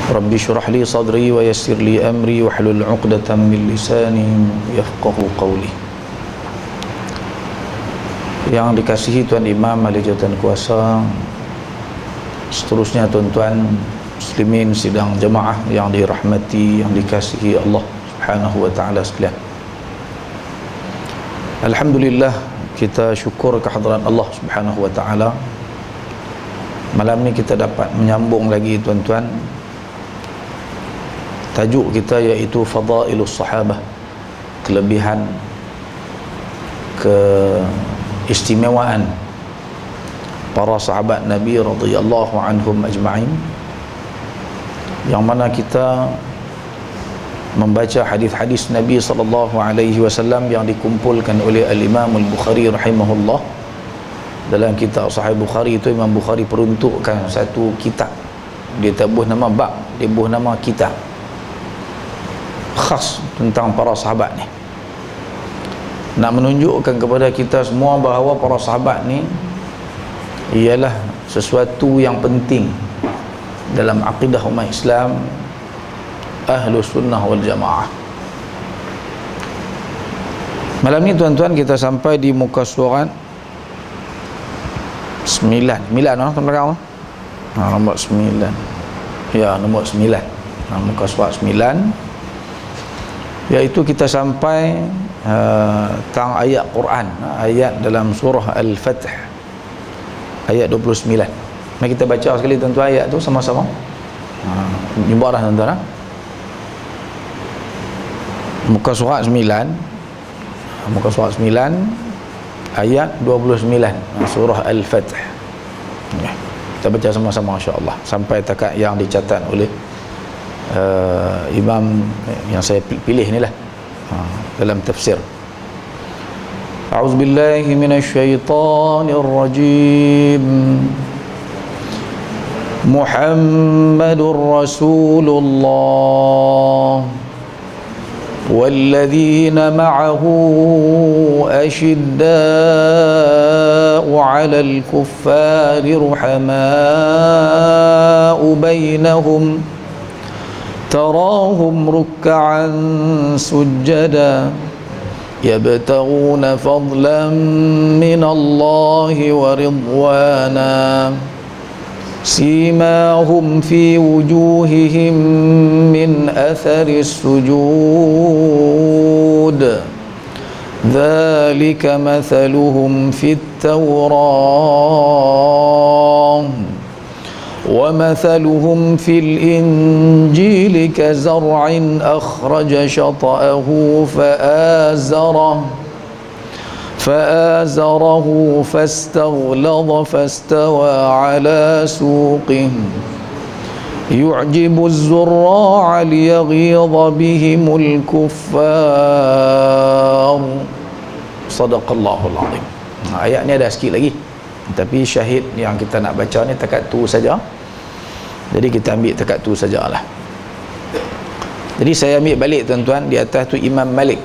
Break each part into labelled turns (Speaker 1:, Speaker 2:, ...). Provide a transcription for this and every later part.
Speaker 1: Rabbi syrah li sadri wa yassir li amri wahlul 'uqdatam min lisani yafqahu qawli. Yang dikasihi Tuan Imam ahli jawatan kuasa, seterusnya tuan-tuan muslimin sidang jemaah yang dirahmati, yang dikasihi Allah Subhanahu wa taala sekalian. Alhamdulillah, kita syukur kehadrat Allah Subhanahu wa taala. Malam ni kita dapat menyambung lagi tuan-tuan. Tajuk kita iaitu Fadailus Sahabah, kelebihan, keistimewaan para sahabat Nabi radhiyallahu anhum ajma'in, yang mana kita membaca hadis-hadis Nabi sallallahu alaihi wasallam yang dikumpulkan oleh Al-Imam Al-Bukhari rahimahullah. Dalam kitab Sahih Bukhari itu Imam Bukhari peruntukkan satu kitab, dia tak buah nama bab, dia buah nama kitab khas tentang para sahabat ni, nak menunjukkan kepada kita semua bahawa para sahabat ni ialah sesuatu yang penting dalam akidah umat Islam Ahlus Sunnah wal Jamaah. Malam ni tuan-tuan kita sampai di muka surat 9 belakang nombor 9, ya nombor 9, muka surat 9, iaitu kita sampai tentang ayat Quran, ayat dalam surah Al-Fath ayat 29. Mari kita baca sekali tuan-tuan ayat tu sama-sama. Jumpa dah tuan-tuan. Muka surat 9, muka surat 9 ayat 29, surah Al-Fath. Kita baca sama-sama insya-Allah sampai takat yang dicatat oleh imam yang saya pilih ni lah dalam tafsir. A'udzubillahi minasyaitanir rajim. Muhammadur Rasulullah والذين معه أشداء على الكفار رحماء بينهم تراهم ركعا سجدا يبتغون فضلا من الله ورضوانا سيماهم في وجوههم من أثر السجود ذلك مثلهم في التوراة ومثلهم في الإنجيل كزرع أخرج شطأه فآزره فاستغلظ فاستوى على سوقه يعجب الزراع ليغيظ بهم الكفار. صدق الله العظيم. Ayat ni ada sikit lagi, tapi syahid yang kita nak baca ni takat tu saja. Jadi kita ambil takat tu sajalah. Jadi saya ambil balik tuan-tuan, di atas tu Imam Malik.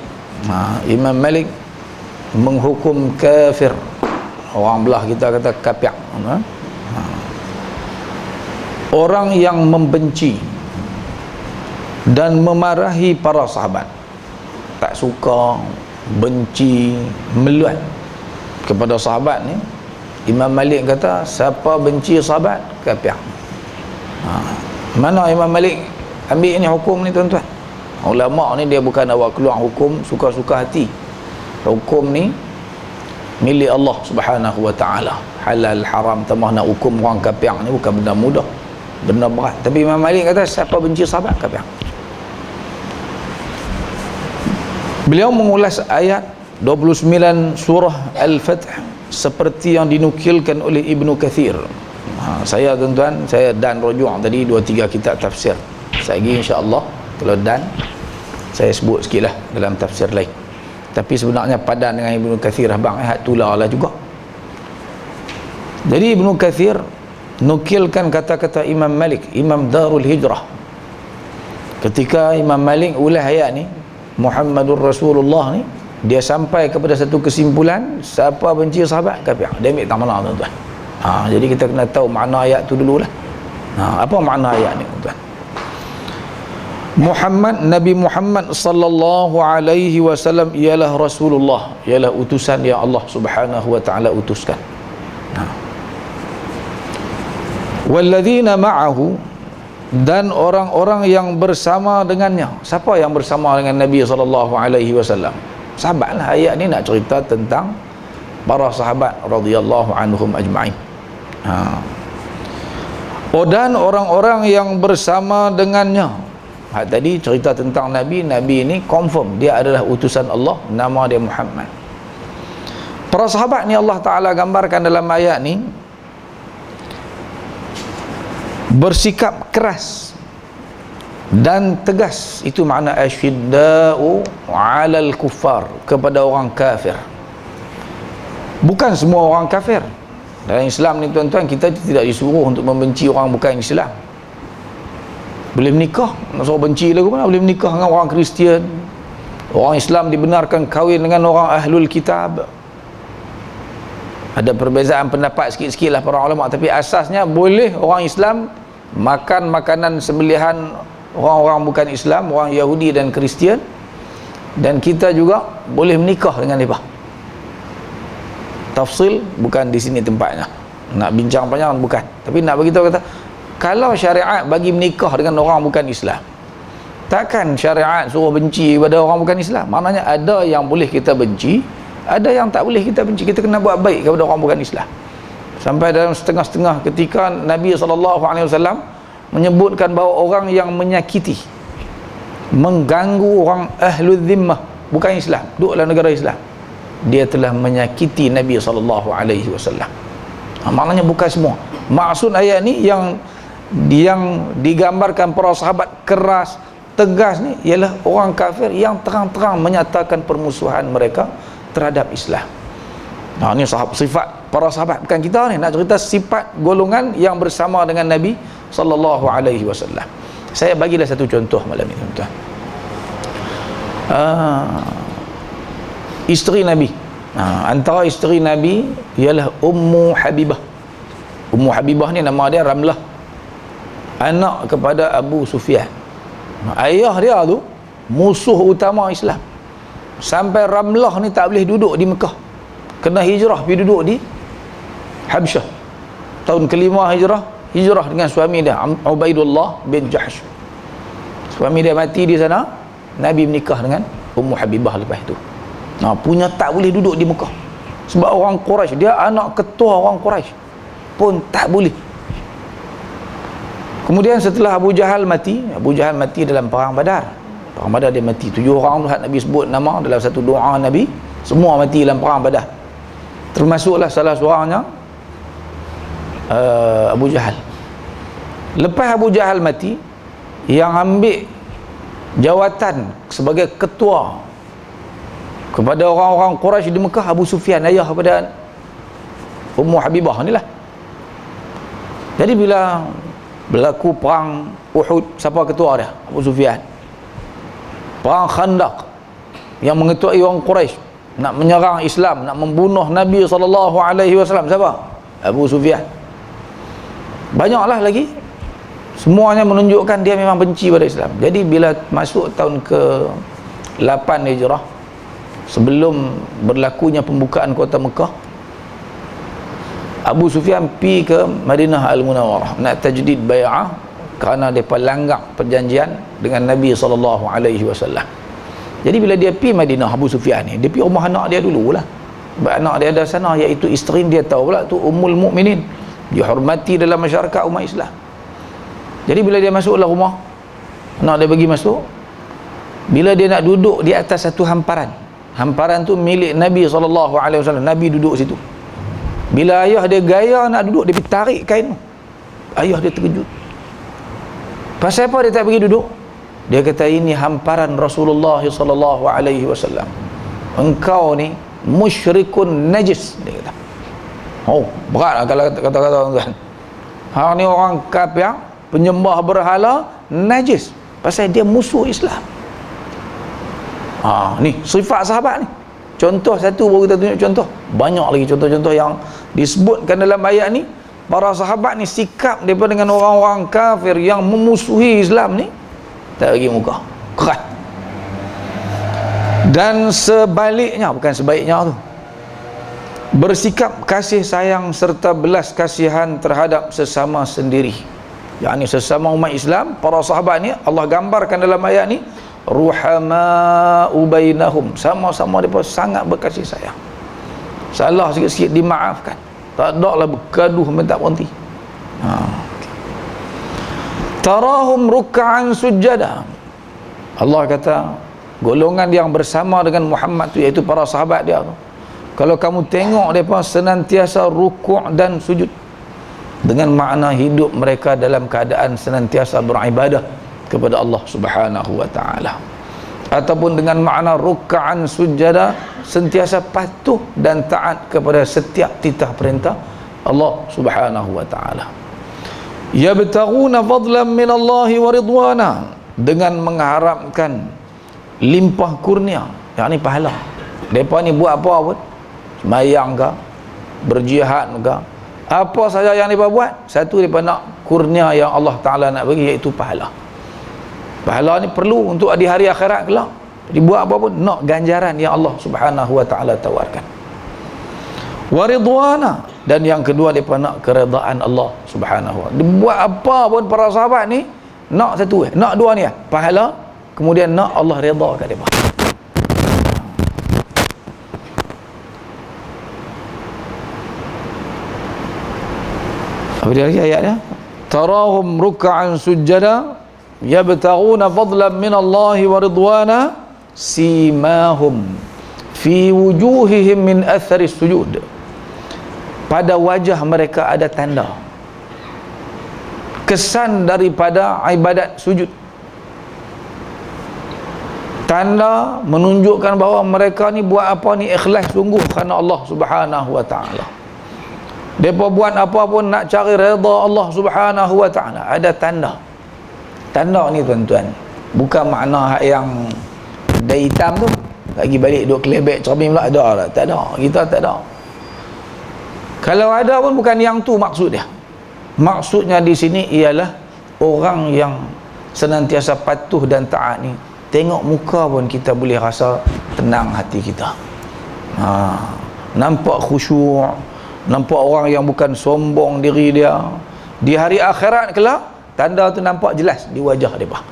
Speaker 1: Imam Malik menghukum kafir. Orang belah kita kata kafir. Orang yang membenci dan memarahi para sahabat, tak suka, benci, meluat kepada sahabat ni, Imam Malik kata siapa benci sahabat kafir. Mana Imam Malik ambil ni hukum ni tuan-tuan? Ulama ni dia bukan awak keluar hukum suka-suka hati. Hukum ni milik Allah Subhanahu wa taala. Halal haram tambah nak hukum orang kafir ni bukan benda mudah, benda berat. Tapi Imam Malik kata siapa benci sahabat kafir. Beliau mengulas ayat 29 surah Al-Fath seperti yang dinukilkan oleh Ibnu Kathir. Saya tuan-tuan, saya dan rujuk tadi 2-3 kitab tafsir. Saya lagi insya-Allah kalau dan saya sebut sikitlah dalam tafsir lain. Tapi sebenarnya padan dengan Ibnu Kathir abang hak tularlah juga. Jadi Ibnu Kathir nukilkan kata-kata Imam Malik, Imam Darul Hijrah. Ketika Imam Malik ulas ayat ni, Muhammadur Rasulullah ni, dia sampai kepada satu kesimpulan, siapa benci sahabat kafir. Dia ambil tak mana tuan-tuan. Jadi kita kena tahu makna ayat tu dululah. Apa makna ayat ni tuan-tuan? Muhammad, Nabi Muhammad sallallahu alaihi wasallam ialah Rasulullah, ialah utusan yang Allah Subhanahu wa taala utuskan. Walladzina ma'ahu, dan orang-orang yang bersama dengannya. Siapa yang bersama dengan Nabi sallallahu alaihi wasallam? Sahabatlah. Ayat ni nak cerita tentang para sahabat radhiyallahu anhum ajma'in. Dan orang-orang yang bersama dengannya. Tadi cerita tentang Nabi. Nabi ini confirm dia adalah utusan Allah, nama dia Muhammad. Para sahabat ni Allah Ta'ala gambarkan dalam ayat ni bersikap keras dan tegas. Itu makna asyidda'u 'alal kuffar, kepada orang kafir. Bukan semua orang kafir. Dalam Islam ni tuan-tuan, kita tidak disuruh untuk membenci orang bukan Islam. Boleh menikah, nak suruh benci lagu mana? Boleh menikah dengan orang Kristian. Orang Islam dibenarkan kahwin dengan orang ahlul kitab. Ada perbezaan pendapat sikit-sikit lah para ulama, tapi asasnya boleh orang Islam makan makanan sembelihan orang-orang bukan Islam, orang Yahudi dan Kristian, dan kita juga boleh menikah dengan mereka. Tafsil bukan di sini tempatnya, nak bincang panjang bukan, tapi nak bagi tahu, kata kalau syariat bagi menikah dengan orang bukan Islam, takkan syariat suruh benci kepada orang bukan Islam. Maknanya ada yang boleh kita benci, ada yang tak boleh kita benci. Kita kena buat baik kepada orang bukan Islam. Sampai dalam setengah-setengah ketika Nabi SAW menyebutkan bahawa orang yang menyakiti, mengganggu orang ahlul zimmah bukan Islam, duduk dalam negara Islam, dia telah menyakiti Nabi SAW. Maknanya bukan semua. Maksud ayat ni yang digambarkan para sahabat keras, tegas ni, ialah orang kafir yang terang-terang menyatakan permusuhan mereka terhadap Islam. Ini sifat para sahabat. Bukan kita ni nak cerita sifat golongan yang bersama dengan Nabi sallallahu alaihi wasallam. Saya bagilah satu contoh malam ini, tuan-tuan. Isteri Nabi, antara isteri Nabi ialah Ummu Habibah. Ummu Habibah ni nama dia Ramlah, anak kepada Abu Sufyan. Ayah dia tu musuh utama Islam. Sampai Ramlah ni tak boleh duduk di Mekah, kena hijrah pergi duduk di Habsyah. Tahun kelima hijrah dengan suami dia Ubaidullah bin Jahsh. Suami dia mati di sana, Nabi menikah dengan Ummu Habibah lepas tu. Punya tak boleh duduk di Mekah sebab orang Quraisy, dia anak ketua orang Quraisy pun tak boleh. Kemudian setelah Abu Jahal mati dalam perang Badar. Perang Badar dia mati. 7 orang Nabi sebut nama dalam satu doa Nabi, semua mati dalam perang Badar. Termasuklah salah seorangnya Abu Jahal. Lepas Abu Jahal mati, yang ambil jawatan sebagai ketua kepada orang-orang Quraisy di Mekah, Abu Sufyan, ayah kepada Ummu Habibah ni lah. Jadi bila berlaku perang Uhud, siapa ketua dia? Abu Sufyan. Perang Khandaq yang mengetuai orang Quraisy nak menyerang Islam, nak membunuh Nabi SAW, siapa? Abu Sufyan. Banyaklah lagi, semuanya menunjukkan dia memang benci pada Islam. Jadi bila masuk tahun ke-8 Hijrah, sebelum berlakunya pembukaan kota Mekah, Abu Sufyan pergi ke Madinah Al-Munawwarah nak tajdid bai'ah kerana mereka langgar perjanjian dengan Nabi SAW. Jadi bila dia pergi Madinah, Abu Sufyan ni, dia pergi rumah anak dia dululah. Sebab anak dia ada sana, iaitu isteri dia, tahu pula tu Ummul Mukminin, dihormati dalam masyarakat umat Islam. Jadi bila dia masuklah rumah, anak dia bagi masuk. Bila dia nak duduk di atas satu hamparan tu milik Nabi SAW, Nabi duduk situ. Bila ayah dia gaya nak duduk, dia pergi tarik kain tu. Ayah dia terkejut. Pasal apa dia tak pergi duduk? Dia kata, ini hamparan Rasulullah SAW. Engkau ni musyrikun najis, dia kata. Berat lah kalau kata-kata tuan. Hang ni orang kafir, penyembah berhala, najis. Pasal dia musuh Islam. Ni sifat sahabat ni. Contoh satu baru kita tunjuk contoh. Banyak lagi contoh-contoh yang disebutkan dalam ayat ni. Para sahabat ni sikap daripada dengan orang-orang kafir yang memusuhi Islam ni tak bagi muka, keras. Dan sebaliknya, bukan sebaiknya tu, bersikap kasih sayang serta belas kasihan terhadap sesama sendiri, yakni sesama umat Islam. Para sahabat ni Allah gambarkan dalam ayat ni ruhama'u bainahum, sama-sama mereka sangat berkasih sayang. Salah sikit-sikit dimaafkan, tak ada lah bergaduh minta berhenti. Tarahum ruk'an sujada, Allah kata golongan yang bersama dengan Muhammad tu, iaitu para sahabat dia tu, kalau kamu tengok mereka senantiasa rukuk dan sujud, dengan makna hidup mereka dalam keadaan senantiasa beribadah kepada Allah Subhanahu wa ta'ala, ataupun dengan makna ruk'an sujada, sentiasa patuh dan taat kepada setiap titah perintah Allah Subhanahu wa ta'ala. Yabtaghuna fadlan min Allahi wa ridwana, dengan mengharapkan limpah kurnia, yakni pahala. Mereka ni buat apa pun, sembahyang ke, berjihad ke, apa saja yang mereka buat, satu mereka nak kurnia yang Allah Ta'ala nak bagi, iaitu pahala. Pahala ni perlu untuk di hari akhirat kelak. Jadi buat apa pun nak ganjaran yang Allah Subhanahu wa ta'ala tawarkan. Wa ridwana, dan yang kedua mereka nak keredaan Allah Subhanahu wa ta'ala. Dia buat apa pun para sahabat ni nak satu, nak dua ni, pahala, kemudian nak Allah redha kat mereka. Apa dia lagi ayatnya? Tarahum ruk'an sujada yabtaghuna fadlan min Allahi wa ridwana simahum fi wujuhihim min athari sujud, pada wajah mereka ada tanda, kesan daripada ibadat sujud, tanda menunjukkan bahawa mereka ni buat apa ni ikhlas sungguh kerana Allah Subhanahu wa ta'ala. Mereka buat apa pun nak cari redha Allah Subhanahu wa ta'ala, ada tanda. Tanda ni tuan-tuan, bukan makna yang dah hitam tu lagi balik duk kelebek cermin pula, ada lah, tak ada, kita tak ada. Kalau ada pun bukan yang tu maksud dia. Maksudnya di sini ialah orang yang senantiasa patuh dan taat ni, tengok muka pun kita boleh rasa tenang hati kita. Nampak khusyuk, nampak orang yang bukan sombong diri dia. Di hari akhirat kelak, tanda tu nampak jelas di wajah mereka.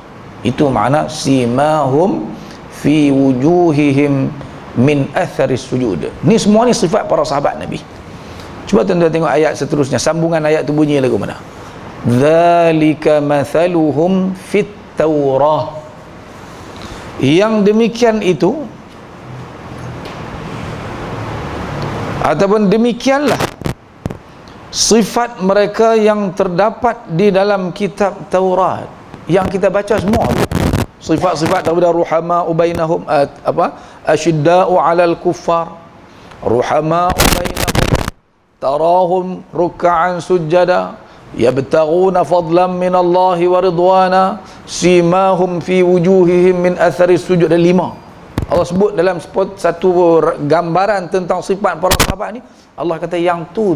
Speaker 1: Itu makna simahum fi wujuhihim min athari sujud. Ni semua ni sifat para sahabat Nabi. Cuba tuan-tuan tengok ayat seterusnya, sambungan ayat tu bunyi lagu mana? Dzalika mathaluhum fit Taurah. Yang demikian itu, ataupun demikianlah sifat mereka yang terdapat di dalam kitab Taurat yang kita baca semua. Sifat-sifat daripada ruhama'u bainahum, asyidda'u 'alal kuffar, ruhama'u bainahum, tarahum ruk'an sujada yabtaghuna fadlan min Allahi wa ridwana simahum fi wujuhihim min athari sujud. Ada 5 Allah sebut dalam satu gambaran tentang sifat para sahabat ni. Allah kata yang tu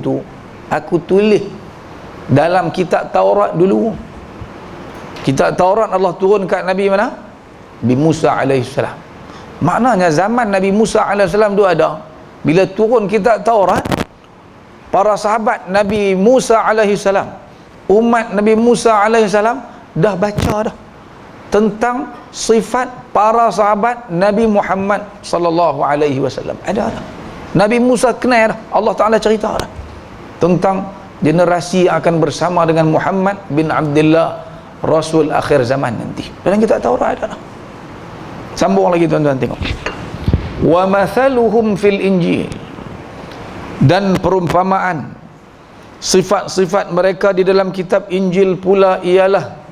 Speaker 1: aku tulis dalam kitab Taurat dulu. Kitab Taurat Allah turun kat Nabi mana? Nabi Musa alaihissalam. Maknanya zaman Nabi Musa alaihissalam tu ada. Bila turun kitab Taurat, para sahabat Nabi Musa alaihissalam, umat Nabi Musa alaihissalam dah baca dah tentang sifat para sahabat Nabi Muhammad sallallahu alaihi wasallam. Ada dah. Nabi Musa kenal dah. Allah Taala cerita dah tentang generasi yang akan bersama dengan Muhammad bin Abdullah, Rasul akhir zaman nanti. Dalam kitab Taurat ada dah. Sambung lagi tuan-tuan tengok. Wa mathaluhum fil Injil, dan perumpamaan sifat-sifat mereka di dalam kitab Injil pula ialah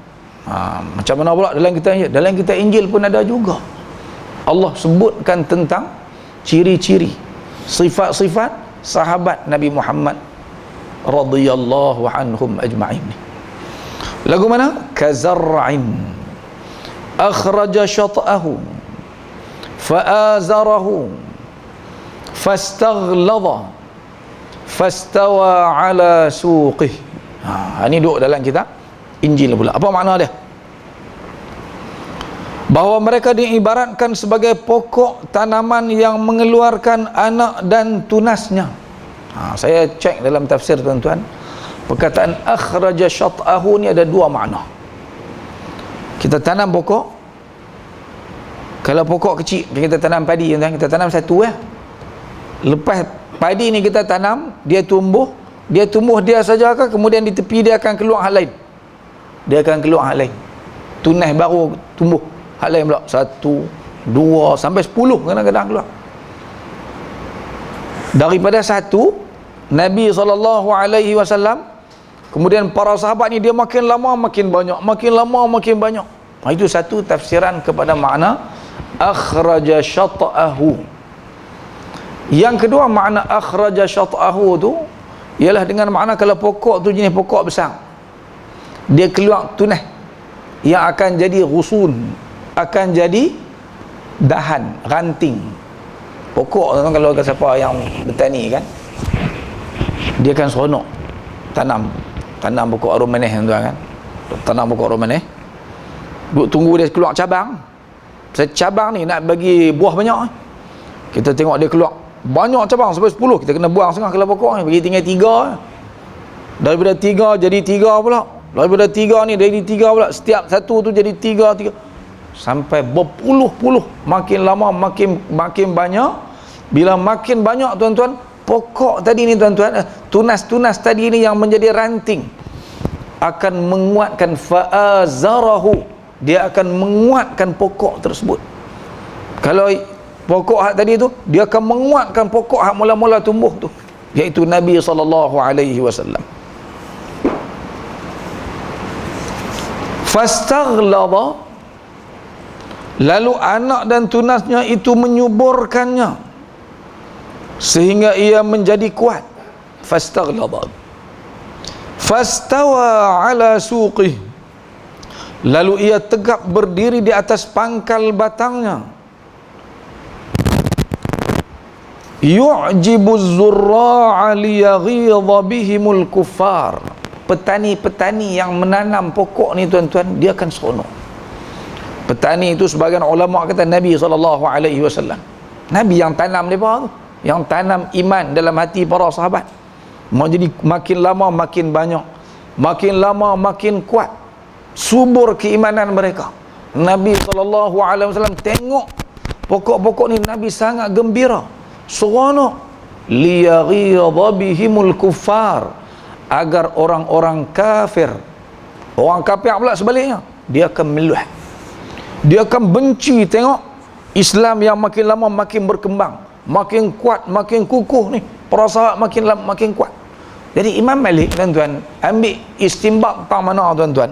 Speaker 1: macam mana pula dalam kitab Injil? Dalam kitab Injil pun ada juga Allah sebutkan tentang ciri-ciri, sifat-sifat sahabat Nabi Muhammad radhiyallahu anhum ajma'in. Lagu mana? Kazar'in akhraja syat'ahu fa'azarahu fastaghlada fastawa ala suqih. Ini duduk dalam kitab Injil pula. Apa makna dia? bahawa mereka diibaratkan sebagai pokok tanaman yang mengeluarkan anak dan tunasnya. Saya cek dalam tafsir tuan-tuan, perkataan akhraja syat'ahu ni ada dua makna. Kita tanam pokok, kalau pokok kecil kita tanam padi, kita tanam satu lepas padi ni kita tanam, dia tumbuh dia saja ke, kemudian di tepi dia akan keluar hal lain, tunas baru tumbuh hal lain pula, 1, 2 sampai 10 kadang-kadang keluar. Daripada satu, Nabi SAW, kemudian para sahabat ni dia makin lama makin banyak, itu satu tafsiran kepada makna akhraja syat'ahu. Yang kedua makna akhraja syat'ahu tu ialah dengan makna kalau pokok tu jenis pokok besar, dia keluar tunas yang akan jadi ghusun, akan jadi dahan, ranting. Pokok tu kalau siapa yang bertani kan, dia akan seronok tanam pokok aromanes tuan kan. Tanam pokok aromanes, duk tunggu dia keluar cabang. Cabang ni nak bagi buah banyak, kita tengok dia keluar banyak cabang sampai 10, kita kena buang setengah kalau pokok ni, bagi tinggal 3. Daripada 3 jadi 3 pula, daripada 3 ni jadi 3 pula, setiap satu tu jadi 3 sampai berpuluh-puluh, makin lama makin banyak. Bila makin banyak tuan-tuan, pokok tadi ni tuan-tuan, tunas-tunas tadi ni yang menjadi ranting akan menguatkan, fa'azarahu, dia akan menguatkan pokok tersebut. Kalau pokok hak tadi tu, dia akan menguatkan pokok hak mula-mula tumbuh tu, iaitu Nabi SAW. Fastaghlaba, lalu anak dan tunasnya itu menyuburkannya sehingga ia menjadi kuat. Fastaghlaba, fastawa ala suqih, lalu ia tegak berdiri di atas pangkal batangnya. Yu'jibu az-zurra'a liyaghidha bihimul kuffar, petani-petani yang menanam pokok ni tuan-tuan, dia akan seronok. Petani itu sebagian ulama kata Nabi SAW, Nabi yang tanam mereka tu, yang tanam iman dalam hati para sahabat, mau jadi makin lama makin banyak, makin lama makin kuat, subur keimanan mereka. Nabi SAW tengok pokok-pokok ni, Nabi sangat gembira, seronok. Liyaghidha bihimul kuffar, agar orang-orang kafir, orang kafir pula sebaliknya, dia akan meluah, dia akan benci tengok Islam yang makin lama makin berkembang, makin kuat, makin kukuh ni, para sahabat makin lama makin kuat. Jadi Imam Malik tuan-tuan ambil istinbat tentang mana tuan-tuan.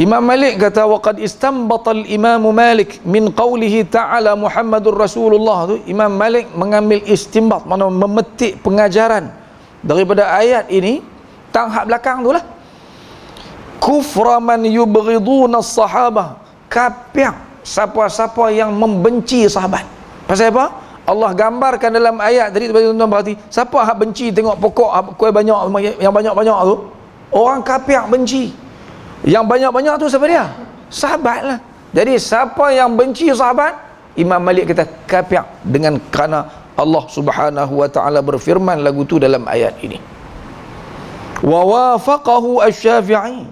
Speaker 1: Imam Malik kata, waqad istanbata al-Imam Malik min qawlihi ta'ala Muhammadur Rasulullah tu. Imam Malik mengambil istinbat, mana memetik pengajaran daripada ayat ini, tang hak belakang tu lah. Kufra man yubghiduna as-sahabah, kafir siapa-siapa yang membenci sahabat. Pasal apa? Allah gambarkan dalam ayat tadi, tuan-tuan berhati, siapa hak benci tengok pokok kuih banyak, yang banyak-banyak tu, orang kafir benci. Yang banyak-banyak tu siapa dia? Sahabat lah. Jadi siapa yang benci sahabat, Imam Malik kata kafir, dengan kerana Allah Subhanahu wa taala berfirman lagu tu dalam ayat ini. Wa wafaqahu asy-Syafi'i,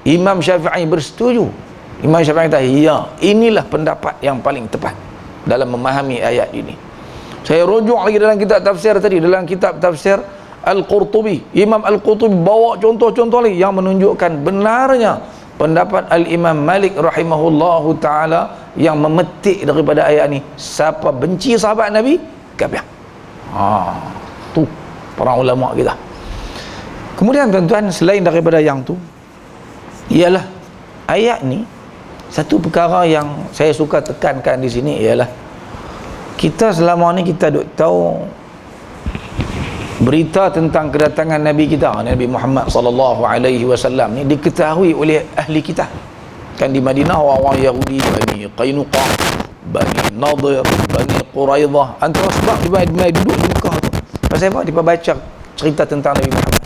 Speaker 1: Imam Syafi'i bersetuju. Imam Syafi'i kata, ya, inilah pendapat yang paling tepat dalam memahami ayat ini. Saya rujuk lagi dalam kitab tafsir tadi, dalam kitab tafsir Al-Qurtubi, Imam Al-Qurtubi bawa contoh-contoh lagi yang menunjukkan benarnya pendapat Al-Imam Malik rahimahullahu ta'ala yang memetik daripada ayat ni, siapa benci sahabat Nabi, kafir. Tu para ulama kita. Kemudian tuan-tuan, selain daripada yang tu, ialah ayat ni, satu perkara yang saya suka tekankan di sini ialah, kita selama ni kita duk tahu berita tentang kedatangan Nabi kita, Nabi Muhammad sallallahu alaihi wasallam ni diketahui oleh ahli kita. Kan di Madinah orang-orang Yahudi, Bani Qainuqa, Bani Nadir, Bani Quraidah, antara sebab dia duduk di Mekah tu. Pasal apa? Dia baca cerita tentang Nabi Muhammad.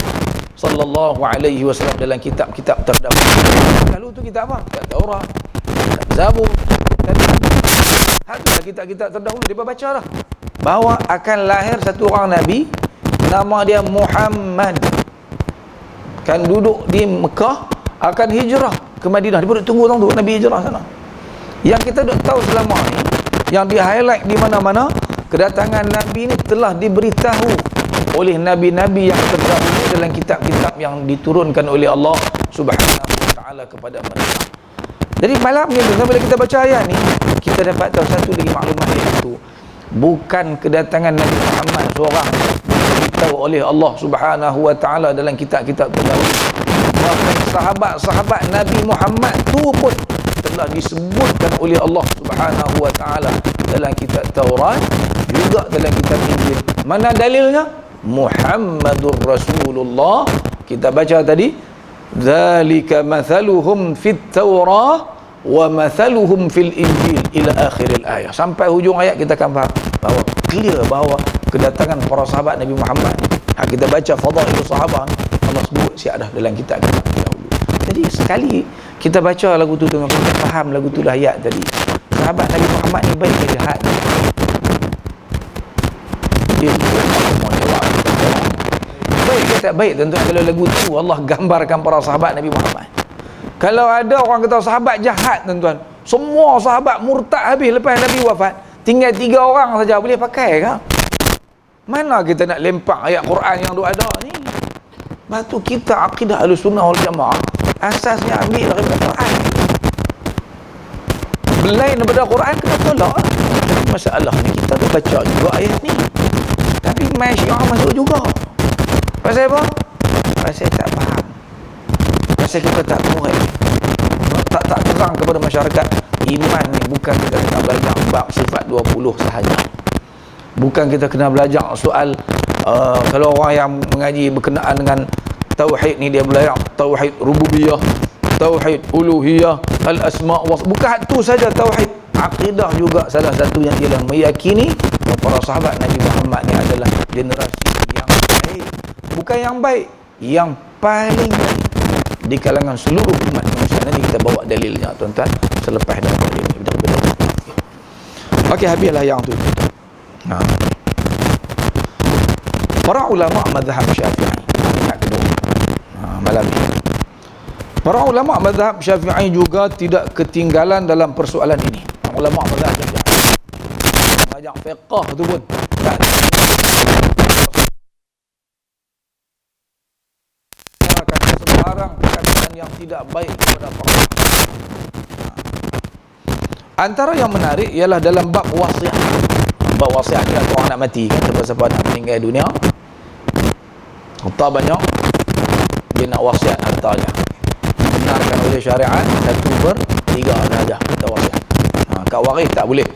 Speaker 1: sallallahu alaihi wasallam dalam kitab-kitab terdahulu. Lalu tu kitab apa? Kitab Taurat, kitab Zabur, hadis kitab-kitab terdahulu dia baca dah bahawa akan lahir satu orang nabi nama dia Muhammad, kan duduk di Mekah, akan hijrah ke Madinah. Dia pun tunggu orang tu nabi hijrah sana. Yang kita duk tahu selama ni, yang di highlight di mana-mana, kedatangan nabi ni telah diberitahu oleh nabi-nabi yang terdahulu dalam kitab-kitab yang diturunkan oleh Allah Subhanahu wa taala kepada mereka. Jadi malam ni bila kita baca ayat ni, kita dapat tahu satu lagi maklumat, iaitu bukan kedatangan Nabi Muhammad seorang diberitahu oleh Allah Subhanahu wa taala dalam kitab-kitab terdahulu. Bahkan sahabat-sahabat Nabi Muhammad tu pun telah disebutkan oleh Allah Subhanahu wa taala dalam kitab Taurat, juga dalam kitab Injil. Mana dalilnya? Muhammadur Rasulullah. Kita baca tadi, dzalika mathaluhum fit Taurah wa mathaluhum fil Injil ila akhiril ayat. Sampai hujung ayat kita akan faham bahawa clear bahawa kedatangan para sahabat Nabi Muhammad. Kita baca fadailus sahabah, Allah sebut siap dah dalam kitab-kitab dahulu. Jadi sekali kita baca lagu tu dengan kita faham lagu tu dah ayat tadi. Sahabat Nabi Muhammad ni baik ke jahat? Baik ke tak baik? Tentu kalau lagu tu Allah gambarkan para sahabat Nabi Muhammad. Kalau ada orang kata sahabat jahat, tuan-tuan, semua sahabat murtad habis lepas Nabi wafat, tinggal 3 orang saja, boleh pakai ke? Mana kita nak lempak ayat Quran yang ada ni? Batu kita akidah Ahlussunnah wal Jamaah asasnya ambil daripada Quran. Belain daripada Quran kena tolak. Masalah ni kita tu baca juga ayat ni, tapi mai Syiah masuk juga. Pasal apa? Pasal tak faham. Pasal kita tak murid, tak terang kepada masyarakat. Iman ni bukan kita kena belajar bab sifat 20 sahaja. Bukan kita kena belajar soal kalau orang yang mengaji berkenaan dengan tauhid ni, dia belajar tauhid rububiyah, tauhid uluhiyah, al-asma' wa bukan itu saja tauhid. Akidah juga salah satu yang ialah meyakini para sahabat Nabi Muhammad ni adalah generasi yang baik. Bukan yang baik, yang paling baik di kalangan seluruh umat manusia. Nanti kita bawa dalilnya, tuan-tuan, selepas daripada ini. Okey, habislah yang tu. Para ulama mazhab Syafi'i, yang kedua, malam ini, para ulama mazhab Syafi'i juga tidak ketinggalan dalam persoalan ini. Ulama mazhab Syafi'i belajar fiqh tu pun tak sembarang perkataan yang tidak baik kepada para. Antara yang menarik ialah dalam bab wasiat. Bab wasiat ni orang nak mati kan, siapa-siapa nak meninggal dunia, harta banyak, dia nak wasiat hartanya. Benarkan oleh syariat 1/3 saja kita wasiat. Kat waris tak boleh.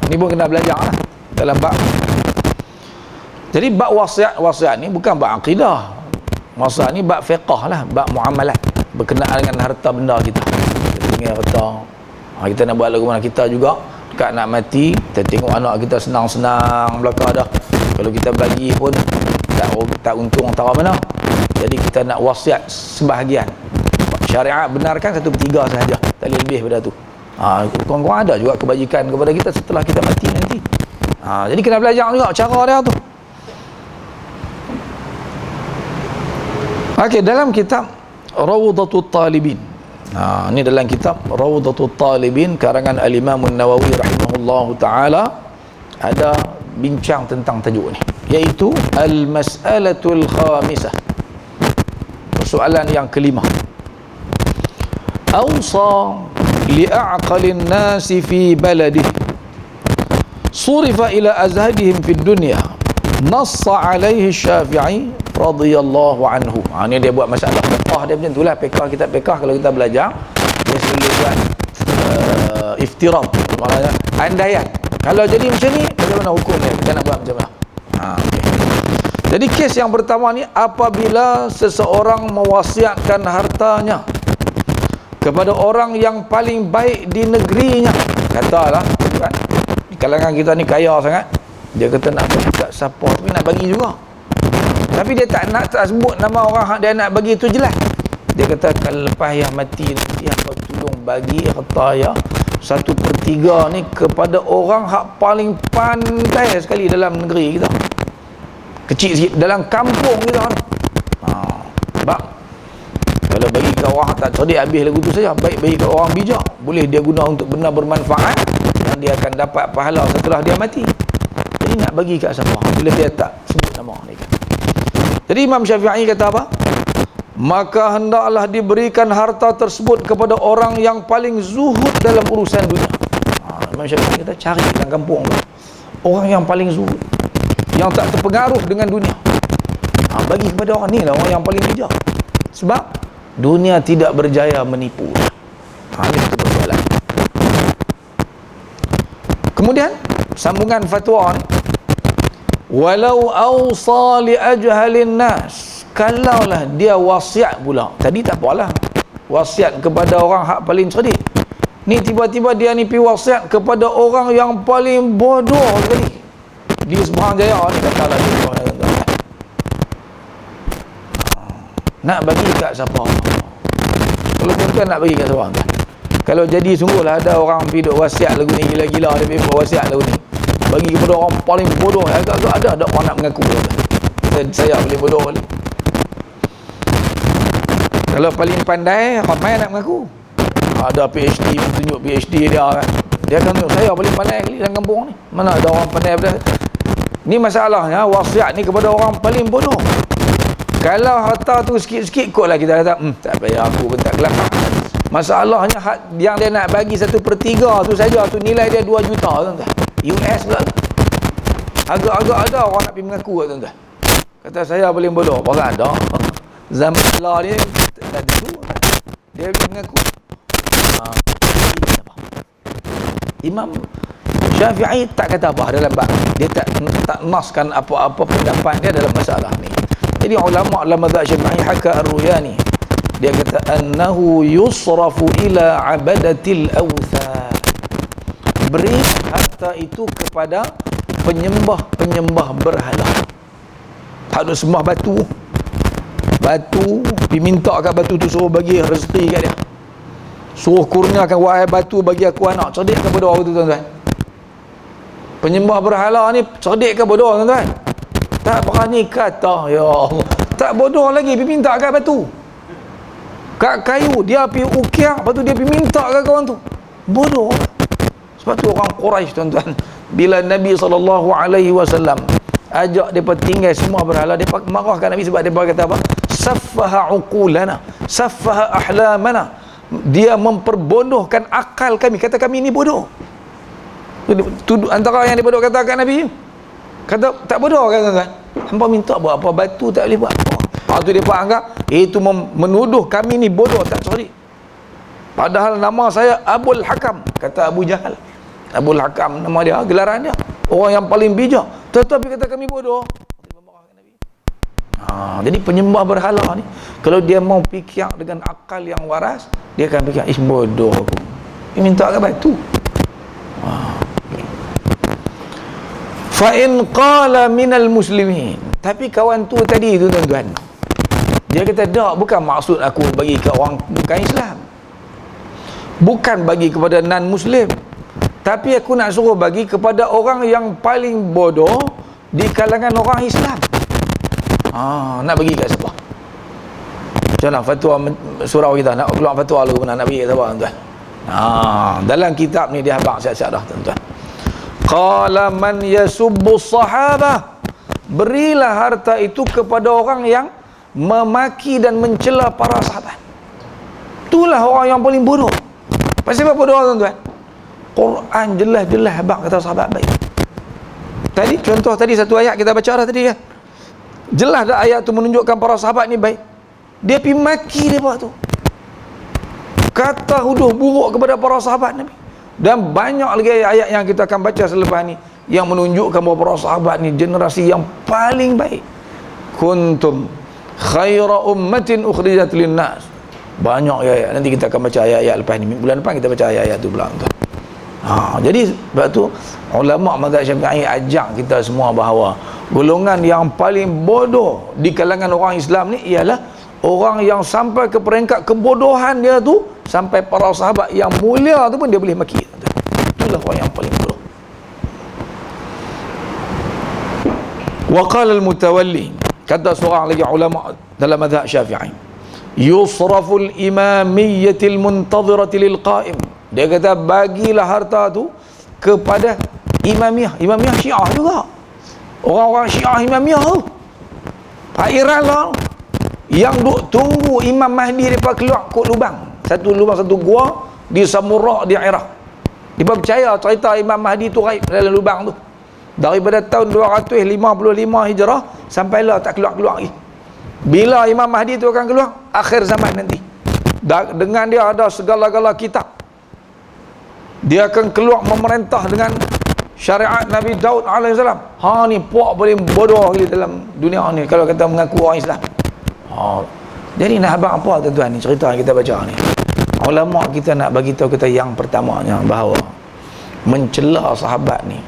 Speaker 1: Ni pun kena belajar lah dalam bab. Jadi bab wasiat ni bukan bab akidah. Wasiat ni bab fiqh lah, bab muamalat berkenaan dengan harta benda kita. Kita tinggal harta, kita nak buat lagu mana kita juga dekat nak mati, kita tengok anak kita senang-senang belaka dah, kalau kita bagi pun tak untung antara mana. Jadi kita nak wasiat sebahagian. Syariat benarkan 1/3 sahaja, tak lebih daripada tu. Kurang-kurang ada juga kebajikan kepada kita setelah kita mati nanti. Jadi kena belajar juga cara dia tu. Okey, dalam kitab Rawdatut Talibin, ini dalam kitab Rawdatut Talibin karangan Al-Imam An-Nawawi rahimahullahu taala, ada bincang tentang tajuk ni, iaitu Al-Mas'alatul Khamisah, persoalan yang kelima. Awsa li'a'qalin nasi fi baladih surifa ila azhadihim fid dunya nassa alaihi Syafi'i radhiyallahu anhu. Ini dia buat masalah fiqh dia macam itulah. Fiqh, kitab fiqh kalau kita belajar dia selalu buat iftirad, maknanya andaian. Kalau jadi macam ni, bagaimana hukum dia? Kita nak buat macam mana? Okay. Jadi kes yang pertama ni, apabila seseorang mewasiatkan hartanya kepada orang yang paling baik di negerinya, katalah kan, di kalangan kita ni kaya sangat, dia kata nak bagi kat siapa, tapi nak bagi juga. Tapi dia tak nak tak sebut nama orang hak dia nak bagi tu jelas. Dia kata kalau lepas yang mati nanti hangpa tolong bagi harta ya 1/3 ni kepada orang hak paling pandai sekali dalam negeri kita. Kecil sikit dalam kampung kita kan. Sebab kalau bagi ke orang tak cerdik habis lagu tu saja. Baik bagi ke orang bijak, boleh dia guna untuk benar bermanfaat dan dia akan dapat pahala setelah dia mati. Jadi nak bagi kat siapa bila dia tak sebut nama dia. Jadi Imam Syafi'i kata apa? Maka hendaklah diberikan harta tersebut kepada orang yang paling zuhud dalam urusan dunia. Imam Syafi'i kata cari dalam kampung tu orang yang paling zuhud, yang tak terpengaruh dengan dunia. Bagi kepada orang ni lah orang yang paling bijak. Sebab dunia tidak berjaya menipu. Ini satu persoalan. Kemudian sambungan fatwa ni, walau awsa li ajhalin nas, kalaulah dia wasiat pula. Tadi tak apalah, wasiat kepada orang hak paling cerdik. Ni tiba-tiba dia ni pi wasiat kepada orang yang paling bodoh sekali di Sembarang Jaya ni, katalah dia nak bagi kat siapa? Kalau tuan-tuan nak bagi kat siapa? Kalau jadi sungguhlah ada orang pergi duk wasiat lagu ni, gila-gila dia pergi wasiat lagu ni, bagi kepada orang paling bodoh, agak-agak ada orang nak mengaku saya boleh bodoh ni. Kalau paling pandai, ramai nak mengaku. Ada PhD, tunjuk PhD dia kan, dia akan tunjuk saya paling pandai kali dalam kampung ni. Mana ada orang pandai pada ni. Masalahnya wasiat ni kepada orang paling bodoh. Kalau harta tu sikit-sikit kot lah kita kata tak payah, aku pun tak kelak. Masalahnya yang dia nak bagi 1/3 tu saja tu nilai dia 2 juta tuan-tuan, US pula. Agak-agak ada orang nak pergi mengaku tuan-tuan, kata saya paling bodoh. Pasal ada zaman Allah ni tak tu dia pergi mengaku. Imam Syafi'i tak kata apa dalam bab, dia tak naskan apa-apa pendapat dia dalam masalah ni. Jadi ulama dalam mazhab Syafi'i haka Ar-Ruyani, dia kata annahu yusrafu ila abadatil awthan, beri harta itu kepada penyembah berhala. Harus sembah batu, diminta kat batu tu suruh bagi rezeki kat dia, suruh kurniakan, wahai batu bagi aku anak. Cerdik ke bodoh tu tuan-tuan? Penyembah berhala ni cerdik ke bodoh tuan-tuan? Tak berani kata, ya Allah. Tak bodoh lagi, pergi minta kat batu, kat kayu, dia pergi ukiak, lepas tu dia pergi minta kat kawan tu. Bodoh. Sebab tu orang Quraisy tuan-tuan, bila Nabi SAW ajak mereka tinggal semua berhala, mereka marahkan Nabi sebab mereka kata apa? Saffaha uqulana, saffaha ahlamana. Dia memperbodohkan akal kami, kata kami ni bodoh. Antara yang dia bodoh kata kat Nabi, kata tak bodoh kan tuan-tuan, hampa minta buat apa, batu tak boleh buat apa. Tu dia anggap itu menuduh kami ni bodoh, tak cerdik. Padahal nama saya Abul Hakam, kata Abu Jahal. Abul Hakam nama dia, gelaran dia, orang yang paling bijak, tetapi kata kami bodoh. Jadi penyembah berhala ni, kalau dia mau fikir dengan akal yang waras, dia akan fikir, bodoh aku, dia minta kat batu. Fa in qala minal muslimin, tapi kawan tu tadi tu tuan-tuan, dia kata tak, bukan maksud aku bagi ke orang bukan Islam, bukan bagi kepada non muslim, tapi aku nak suruh bagi kepada orang yang paling bodoh di kalangan orang Islam. Nak bagi kat siapa? Macam mana fatwa surau kita nak keluar fatwa lagu nak bagi kat siapa tuan-tuan? Dalam kitab ni dia habaq siap-siap dah tuan-tuan. Qala man yasubbu sahabah, berilah harta itu kepada orang yang memaki dan mencela para sahabat. Itulah orang yang paling bodoh. Pasal apa bodoh tuan-tuan? Quran jelas-jelas habaq kata sahabat baik. Tadi contoh tadi satu ayat kita baca dah tadi kan, jelas dah ayat tu menunjukkan para sahabat ni baik. Dia pergi maki mereka tu, kata huduh buruk kepada para sahabat Nabi. Dan banyak lagi ayat yang kita akan baca selepas ni yang menunjukkan bahawa para sahabat ni generasi yang paling baik. Kuntum khaira ummatin ukhrijat linnas. Banyak ayat, nanti kita akan baca ayat-ayat lepas ni. Bulan depan kita baca ayat-ayat tu pula tuan. Jadi sebab tu ulama mazhab Syafi'i ajak kita semua bahawa golongan yang paling bodoh di kalangan orang Islam ni ialah orang yang sampai ke peringkat kebodohan dia tu, sampai para sahabat yang mulia tu pun dia boleh maki. Itulah orang yang paling bodoh. Wa qala al-Mutawalli, kata seorang lagi ulama dalam mazhab Syafi'i, yusraful imamiyyatil muntadhirati lil qa'im. Dia kata bagilah harta tu kepada imamiyah. Imamiyah Syiah juga. Orang-orang Syiah imamiyah tu, Pak Iran lah, yang duk tunggu Imam Mahdi depa keluar kot lubang. Satu lubang, satu gua di Samurah di Iraq. Dia percaya cerita Imam Mahdi tu raib dalam lubang tu. Daripada tahun 255 Hijrah sampailah tak keluar-keluar lagi. Bila Imam Mahdi tu akan keluar? Akhir zaman nanti. Dengan dia ada segala-gala kitab. Dia akan keluar memerintah dengan syariat Nabi Daud AS. Ni puak paling bodoh kali dalam dunia ni kalau kita mengaku orang Islam. Jadi nak abang apa tuan-tuan ni cerita yang kita baca ni? Ulama kita nak bagi tahu kita yang pertamanya bahawa mencela sahabat ni,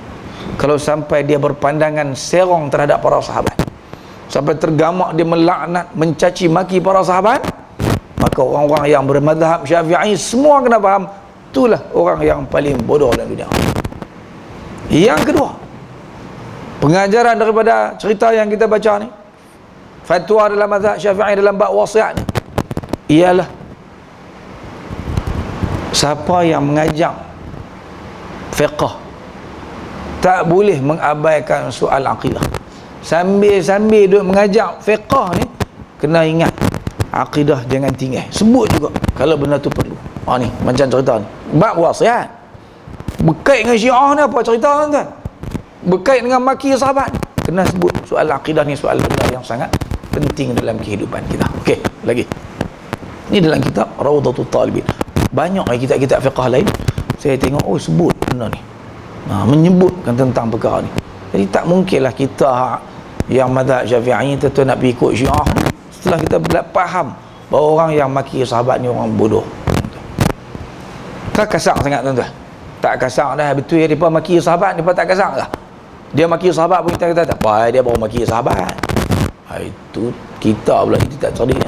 Speaker 1: kalau sampai dia berpandangan serong terhadap para sahabat, sampai tergamak dia melaknat, mencaci maki para sahabat, maka orang-orang yang bermazhab Syafi'i semua kena faham, itulah orang yang paling bodoh dalam dunia. Yang kedua, pengajaran daripada cerita yang kita baca ni, fatwa dalam mazhab Syafi'i dalam bab wasiat ni, ialah siapa yang mengajar fiqh tak boleh mengabaikan soal akidah. Sambil-sambil duk mengajar fiqh ni, kena ingat akidah jangan tinggal. Sebut juga kalau benda tu perlu. Ni macam cerita ni bab wasiat, berkait dengan Syiah ni apa cerita tuan-tuan, berkait dengan maki sahabat, kena sebut soal akidah ni, soal benda yang sangat penting dalam kehidupan kita. Okey, lagi ni dalam kitab Rawdatul Talibin, banyak lagi kitab-kitab fiqh lain saya tengok sebut benda ni, menyebutkan tentang perkara ni. Jadi tak mungkinlah kita yang mazhab Syafi'i tentu nak pergi ikut Syiah setelah kita faham bahawa orang yang maki sahabat ni orang bodoh. Tak kasar sangat tuan-tuan. Tak kasar dah, betul dia maki sahabat, dia tak kasar lah. Dia maki sahabat pun kita kata tak apa, dia baru maki sahabat. Itu kita pula kita tak cerdik.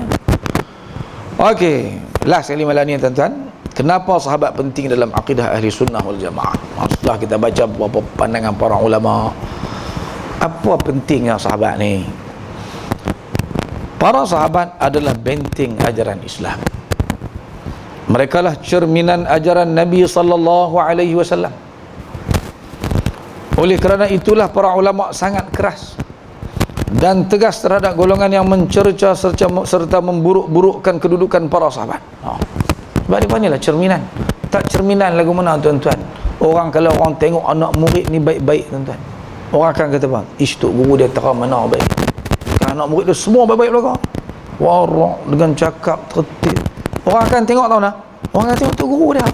Speaker 1: Okey, last kali malam ni tuan-tuan, kenapa sahabat penting dalam akidah ahli sunnah wal jamaah? Setelah kita baca beberapa pandangan para ulama, apa pentingnya sahabat ni? Para sahabat adalah benteng ajaran Islam. Mereka lah cerminan ajaran Nabi SAW. Oleh kerana itulah para ulama sangat keras dan tegas terhadap golongan yang mencerca serta memburuk-burukkan kedudukan para sahabat. Sebab dia inilah cerminan. Tak cerminan lagu mana tuan-tuan? Orang kalau orang tengok anak murid ni baik-baik tuan-tuan, orang akan kata bang, tok guru dia terang mana baik. Kan anak murid dia semua baik-baik belakang, warak dengan cakap tertib. Orang akan tengok tahu nak? Orang akan tengok tok guru dia.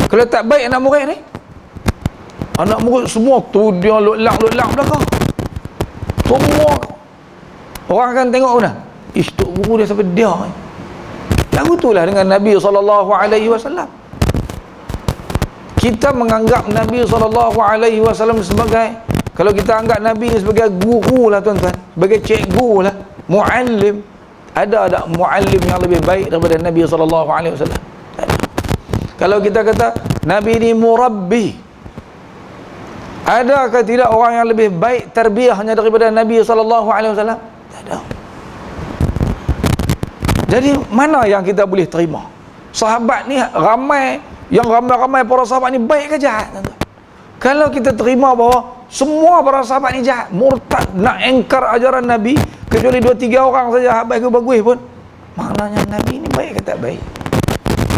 Speaker 1: Kalau tak baik anak murid ni, anak murid semua tu dia lok-lak belakang. Semua orang akan tengok mana? Tok guru dia sampai dia. Lagu itulah dengan Nabi SAW. Kita menganggap Nabi SAW sebagai, kalau kita anggap Nabi sebagai guru lah tuan-tuan, sebagai cikgu lah, muallim. Ada tak muallim yang lebih baik daripada Nabi SAW? Kalau kita kata Nabi ni murabbi, adakah tidak orang yang lebih baik tarbiyahnya daripada Nabi SAW? Tak ada. Jadi mana yang kita boleh terima? Sahabat ni ramai para sahabat ni baik ke jahat? Kalau kita terima bahawa semua para sahabat ni jahat, murtad, nak engkar ajaran Nabi, kecuali 2-3 orang saja bagus-bagus pun, maknanya Nabi ni baik ke tak baik?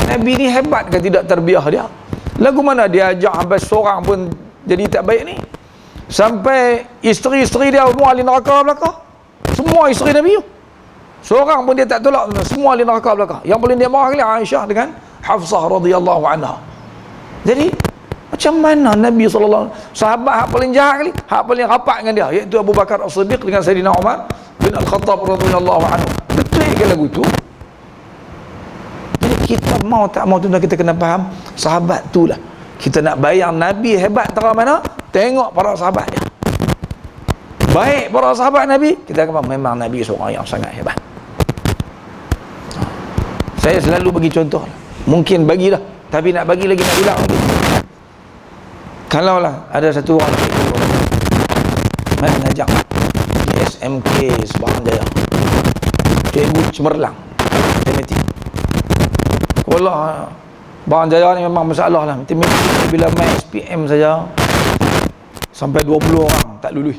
Speaker 1: Nabi ni hebat ke tidak tarbiyah dia? Lagu mana dia ajak sampai seorang pun jadi tak baik ni? Sampai isteri-isteri dia semua ahli neraka belakang. Semua isteri Nabi tu, seorang pun dia tak tolak, semua ahli neraka belakang. Yang paling dia marah kali Aisyah dengan Hafsah radhiyallahu anha. Jadi macam mana Nabi SAW, sahabat hak paling jahat kali, hak paling rapat dengan dia, iaitu Abu Bakar As-Siddiq dengan Sayyidina Umar bin Al-Khattab radhiyallahu anhu. Betul ke lagu tu? Jadi kita mau tak mau tu kita kena faham, sahabat itulah Kita nak bayang Nabi hebat tera mana? Tengok para sahabat dia. Baik para sahabat Nabi, kita kata memang Nabi seorang yang sangat hebat. Saya selalu bagi contoh. Mungkin bagilah, tapi nak bagi lagi nak ulang lagi. Kalaulah ada satu orang mana ajak di SMK Sebarang Jaya, cikgu cemerlang matematik. Wallah, Barang Jaya ni memang masalah lah. Matematik bila main SPM saja sampai 20 orang tak lulus.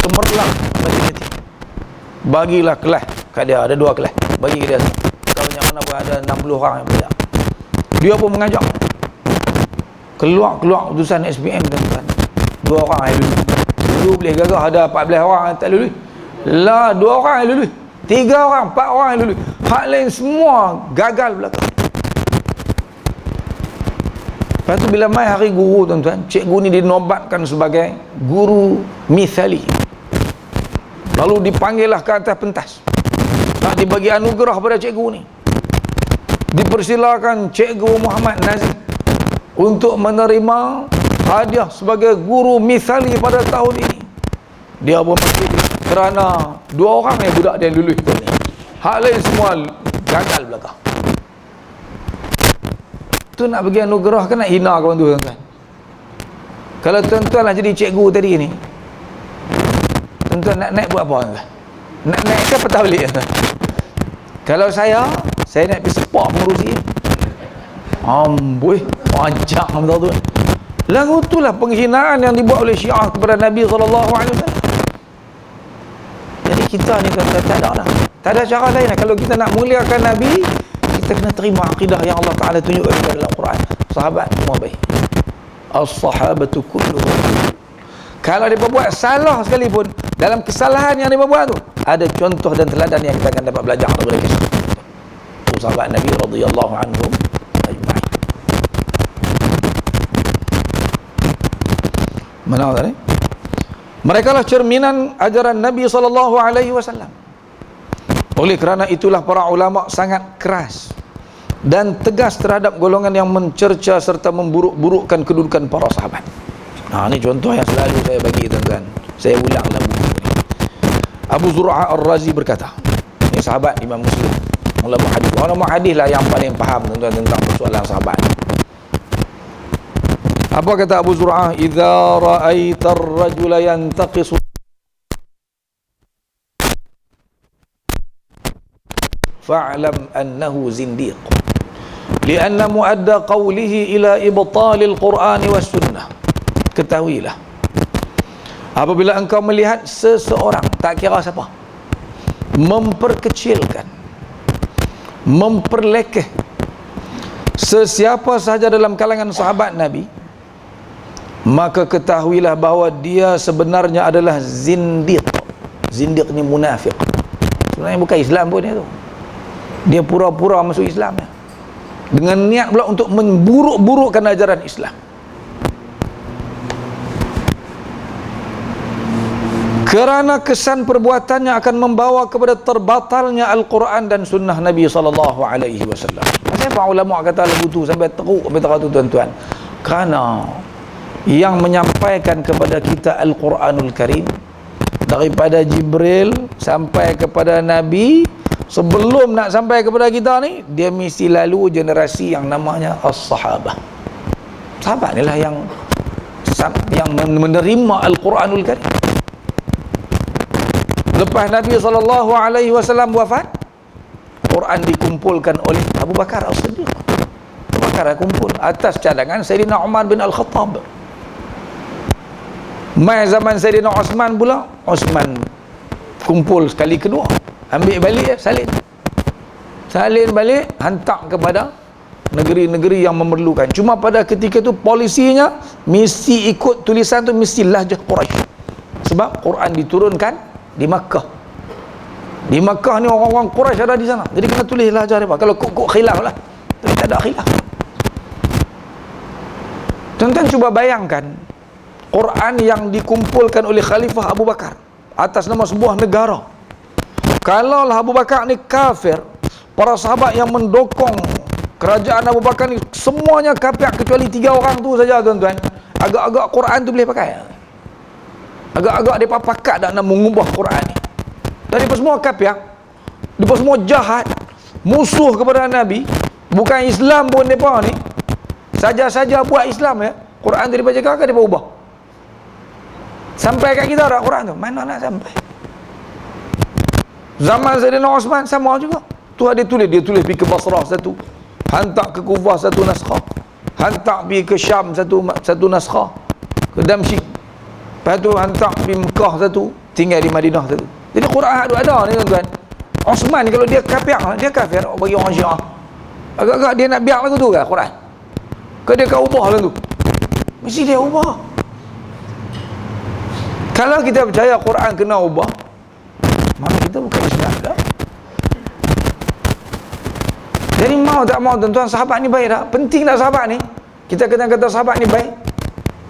Speaker 1: Cemerlang matematik. Bagilah kelas kat dia, ada 2 kelas. Bagi ke dia. Kalau yang mana pun ada 60 orang yang belajar. Dia pun mengajak. Keluar utusan SPM tuan-tuan. 2 orang yang lulus. Dulu boleh gagah ada 14 orang yang tak lulus. Lah 2 orang yang lulus. 3 orang, 4 orang yang lulus. Hak lain semua gagal belakang. Lepas tu bila mai hari guru tuan-tuan, cikgu ni dinobatkan sebagai guru mithali. Lalu dipanggillah ke atas pentas. Nak dibagi anugerah pada cikgu ni. Dipersilakan Cikgu Muhammad Nazim untuk menerima hadiah sebagai guru mithali pada tahun ini. Dia pun pergi kerana 2 orang yang budak dia lulus tu ni. Hak lain semua gagal belakang. Tu nak bagi anugerah ke nak hina kawan tu tuan-tuan? Kalau tuan-tuan lah jadi cikgu tadi ni, tuan-tuan nak naik buat apa tuan-tuan? Nak naik ke patah balik tuan-tuan? Kalau saya nak pergi sepak mengurusi. Amboi, panjang betul tu. Lagu itulah penghinaan yang dibuat oleh Syiah kepada Nabi SAW. Jadi kita ni tuan-tuan tak ada lah. Tak ada cara lain lah. Kalau kita nak muliakan Nabi, kita kena terima akidah yang Allah Ta'ala tunjukkan kita dalam Quran. Sahabat semua baik. As-sahabatu kulluhum. Kalau dia buat salah sekalipun, dalam kesalahan yang dia buat tu, ada contoh dan teladan yang kita akan dapat belajar daripada kisah itu sahabat Nabi radhiyallahu anhum ajma'in. Mana tadi? Mereka lah cerminan ajaran Nabi SAW. Oleh kerana itulah para ulama sangat keras dan tegas terhadap golongan yang mencerca serta memburuk-burukkan kedudukan para sahabat. Ini contoh yang selalu saya bagi tuan-tuan. Saya ulang dalam buku ini. Abu Zur'ah Ar-Razi berkata, ini sahabat Imam Muslim, ulama hadis. Ulama hadis lah yang paling faham tuan-tuan tentang persoalan sahabat. Apa kata Abu Zur'ah? Idza ra'aita ar-rajula yantaqisu fa'lam annahu zindiq. Lianna muadda qawlihi ila ibtalil Qur'ani was sunnah. Ketahuilah, apabila engkau melihat seseorang, tak kira siapa, memperkecilkan, memperlekeh sesiapa sahaja dalam kalangan sahabat Nabi, maka ketahuilah bahawa dia sebenarnya adalah zindiq. Zindiq ni munafik. Sebenarnya bukan Islam pun dia tu. Dia pura-pura masuk Islam ya, dengan niat pula untuk memburuk-burukkan ajaran Islam. Kerana kesan perbuatannya akan membawa kepada terbatalnya Al-Quran dan Sunnah Nabi SAW. Kenapa ulama kata lagu tu sampai teruk sampai tu tuan-tuan? Kerana yang menyampaikan kepada kita Al-Quranul Karim daripada Jibril sampai kepada Nabi, sebelum nak sampai kepada kita ni, dia mesti lalu generasi yang namanya As-Sahabah. Sahabat inilah yang menerima Al-Quranul Karim. Lepas Nabi SAW wafat, Quran dikumpulkan oleh Abu Bakar As-Siddiq. Abu Bakar kumpul atas cadangan Sayyidina Umar bin Al-Khattab. Mai zaman Sayyidina Osman pula, Osman kumpul sekali kedua, ambil balik salin balik, hantar kepada negeri-negeri yang memerlukan. Cuma pada ketika itu polisinya mesti ikut tulisan tu, mesti lahjah Quraisy, sebab Quran diturunkan di Makkah. Di Makkah ni orang-orang Quraisy ada di sana, jadi kena tulis lahjah dia. Kalau kok khilaf lah, tapi tak ada khilaf. Tuan-tuan cuba bayangkan, Quran yang dikumpulkan oleh Khalifah Abu Bakar atas nama sebuah negara, Kalaulah Abu Bakar ni kafir, para sahabat yang mendokong kerajaan Abu Bakar ni semuanya kafir kecuali 3 orang tu saja tuan-tuan, agak-agak Quran tu boleh pakai. Agak-agak mereka pakat dah nak mengubah Quran ni. Dan mereka semua kafir, mereka semua jahat, musuh kepada Nabi, bukan Islam pun mereka ni, saja-saja buat Islam ya. Quran tu dibaca kakak, dia ubah. Sampai kat kita tak Quran tu? Mana nak sampai? Zaman Sayyidina Osman sama juga. Tu ada tulis, dia tulis pergi ke Basrah satu, hantar ke Kufah satu naskah, hantar pergi ke Syam satu naskah, ke Damsyik, lepas tu hantar pergi Mekah satu, tinggal di Madinah satu. Jadi Quran ada ni tuan-tuan. Osman ni kalau dia kafir bagi orang Syiah, agak-agak dia nak biar lagu tu ke Quran? Ke dia kau ubah lagu tu? Mesti dia ubah. Kalau kita percaya Quran kena ubah, mana kita bukan Islam dah. Jadi mau tak mau tuan-tuan, sahabat ni baik tak? Penting tak sahabat ni? Kita kata sahabat ni baik?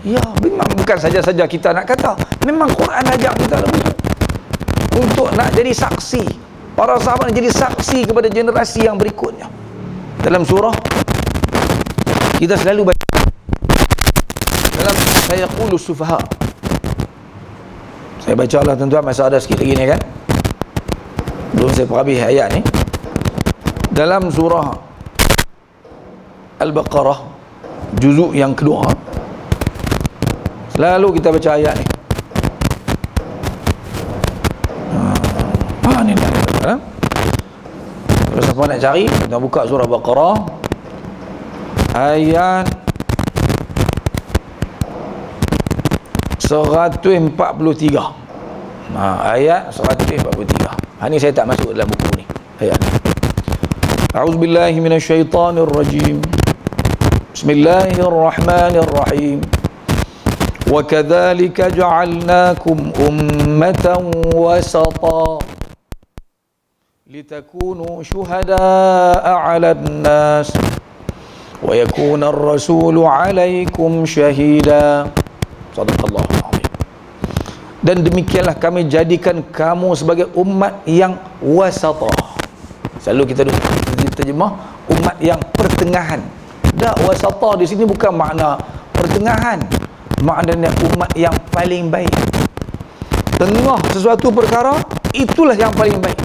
Speaker 1: Ya, memang bukan saja-saja kita nak kata. Memang Quran ajak kita untuk nak jadi saksi. Para sahabat ni jadi saksi kepada generasi yang berikutnya. Dalam surah kita selalu baca dalam sayaqulu sufaha. Saya baca lah tuan-tuan, masa ada sikit lagi ni kan, belum saya habis ayat ni. Dalam surah Al-Baqarah juzuk yang kedua, selalu kita baca ayat ni. Ni nak kalau siapa nak cari, kita buka surah Baqarah ayat 143. Ayat 143. Ini saya tak masuk dalam buku ni ayat ni. A'udzubillahi minasyaitonirrajim. Bismillahirrahmanirrahim. Wa kadzalika ja'alnakum ummatan wasata litakunu syuhada'a 'alan nas wa yakuna ar-rasulu 'alaikum syahida. Sadaqallahu a'lam. Dan demikianlah kami jadikan kamu sebagai umat yang wasatah. Selalu kita terjemah umat yang pertengahan. Dah, wasatah di sini bukan makna pertengahan, maknanya umat yang paling baik. Tengah sesuatu perkara, itulah yang paling baik.